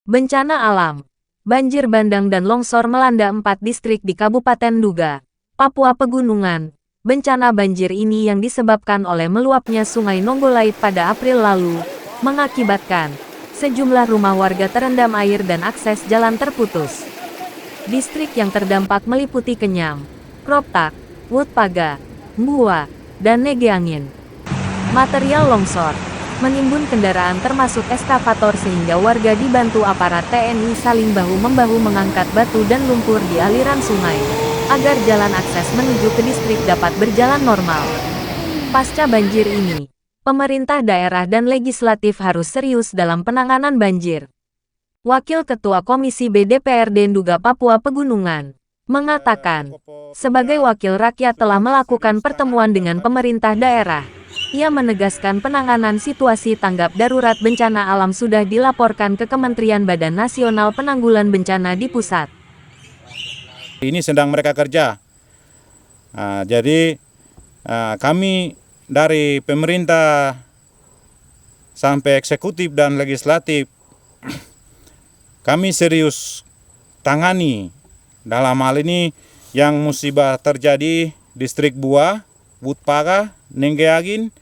Bencana alam, banjir bandang dan longsor melanda 4 distrik di Kabupaten Duga, Papua Pegunungan. Bencana banjir ini yang disebabkan oleh meluapnya Sungai Nonggolait pada April lalu, mengakibatkan sejumlah rumah warga terendam air dan akses jalan terputus. Distrik yang terdampak meliputi Kenyam, Kroptak, Wutpaga, Mbua, dan Negeangin. Material longsor menimbun kendaraan termasuk eskavator sehingga warga dibantu aparat TNI saling bahu-membahu mengangkat batu dan lumpur di aliran sungai, agar jalan akses menuju ke distrik dapat berjalan normal. Pasca banjir ini, pemerintah daerah dan legislatif harus serius dalam penanganan banjir. Wakil Ketua Komisi B DPRD Nduga Papua Pegunungan mengatakan, sebagai wakil rakyat telah melakukan pertemuan dengan pemerintah daerah. Ia menegaskan penanganan situasi tanggap darurat bencana alam sudah dilaporkan ke Kementerian Badan Nasional Penanggulan Bencana di pusat. Ini sedang mereka kerja. Jadi kami dari pemerintah sampai eksekutif dan legislatif, kami serius tangani dalam hal ini yang musibah terjadi distrik Bua, Wutpaga, Negeangin,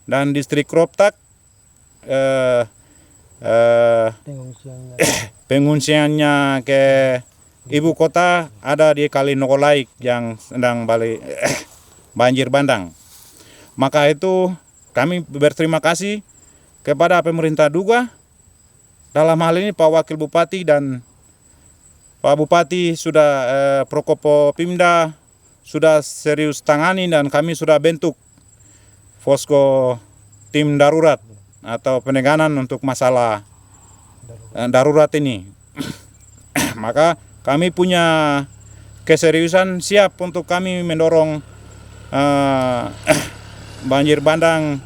dan distrik Kroptak. Pengungsiannya ke ibu kota ada di Kali Nonggolait yang sedang banjir bandang. Maka itu kami berterima kasih kepada pemerintah Duga, dalam hal ini Pak Wakil Bupati dan Pak Bupati sudah Prokopo Pimda sudah serius tangani dan kami sudah bentuk posko tim darurat atau penanganan untuk masalah darurat ini. Maka kami punya keseriusan siap untuk kami mendorong banjir bandang.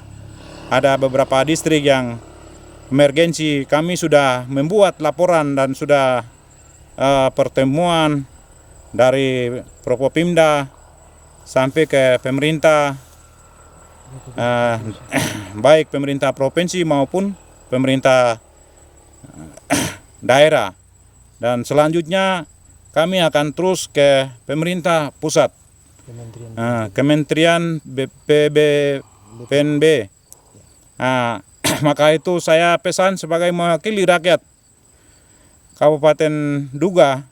Ada beberapa distrik yang emergensi. Kami sudah membuat laporan dan sudah pertemuan dari Prokopimda sampai ke pemerintah, baik pemerintah provinsi maupun pemerintah daerah. Dan selanjutnya kami akan terus ke pemerintah pusat, Kementerian PNB. Maka itu saya pesan sebagai mewakili rakyat Kabupaten Duga,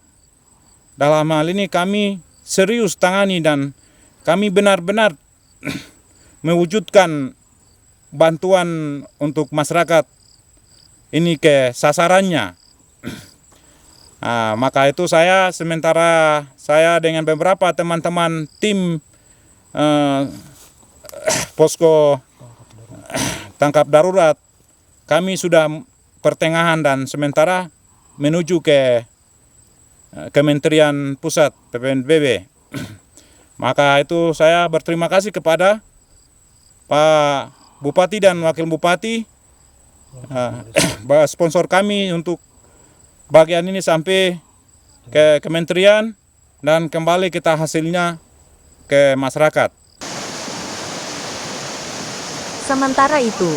dalam hal ini kami serius tangani dan kami benar-benar mewujudkan bantuan untuk masyarakat ini ke sasarannya. Maka itu sementara saya dengan beberapa teman-teman tim posko tangkap darurat, kami sudah pertengahan dan sementara menuju ke Kementerian Pusat PPNBB. Maka itu saya berterima kasih kepada Pak Bupati dan Wakil Bupati, sponsor kami untuk bagian ini sampai ke Kementerian dan kembali kita hasilnya ke masyarakat. Sementara itu,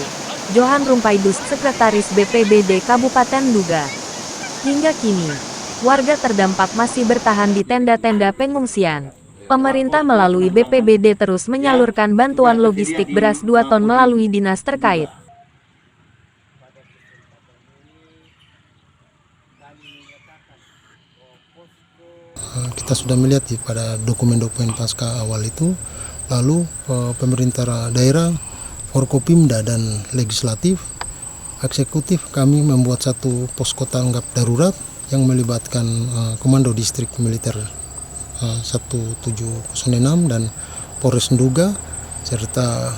Johan Rumpaidus, Sekretaris BPBD Kabupaten Duga, hingga kini, warga terdampak masih bertahan di tenda-tenda pengungsian. Pemerintah melalui BPBD terus menyalurkan bantuan logistik beras 2 ton melalui dinas terkait. Kita sudah melihat pada dokumen-dokumen pasca awal itu, lalu pemerintah daerah, Forkopimda dan legislatif, eksekutif, kami membuat satu posko tanggap darurat yang melibatkan Komando Distrik Militer 1706 dan Polres Nduga serta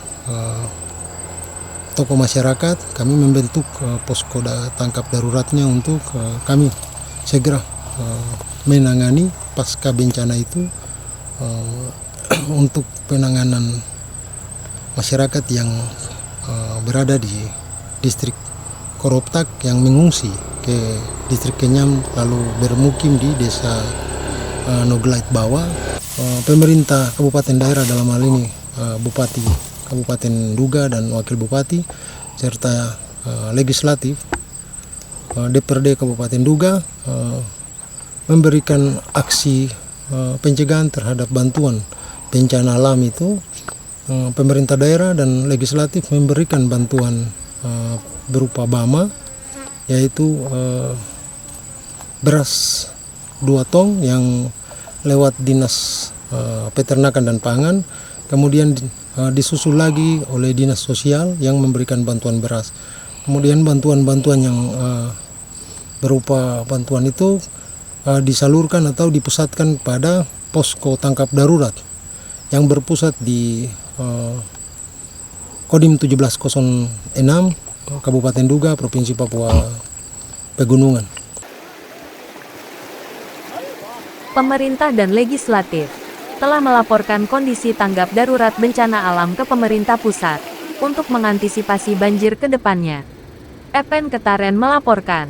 tokoh masyarakat. Kami membentuk posko tangkap daruratnya untuk kami segera menangani pasca bencana itu, untuk penanganan masyarakat yang berada di distrik Kroptak yang mengungsi ke distrik Kenyam lalu bermukim di desa Nonggolait bawah. Pemerintah kabupaten daerah dalam hal ini Bupati Kabupaten Duga dan Wakil Bupati serta legislatif DPRD Kabupaten Duga memberikan aksi pencegahan terhadap bantuan bencana alam itu. Pemerintah daerah dan legislatif memberikan bantuan berupa BAMA, yaitu beras 2 tong yang lewat Dinas Peternakan dan Pangan, kemudian disusul lagi oleh Dinas Sosial yang memberikan bantuan beras. Kemudian bantuan-bantuan yang berupa bantuan itu disalurkan atau dipusatkan pada posko tangkap darurat yang berpusat di Kodim 1706 Kabupaten Duga, Provinsi Papua Pegunungan. Pemerintah dan legislatif telah melaporkan kondisi tanggap darurat bencana alam ke pemerintah pusat untuk mengantisipasi banjir ke depannya. Epen Ketaren melaporkan.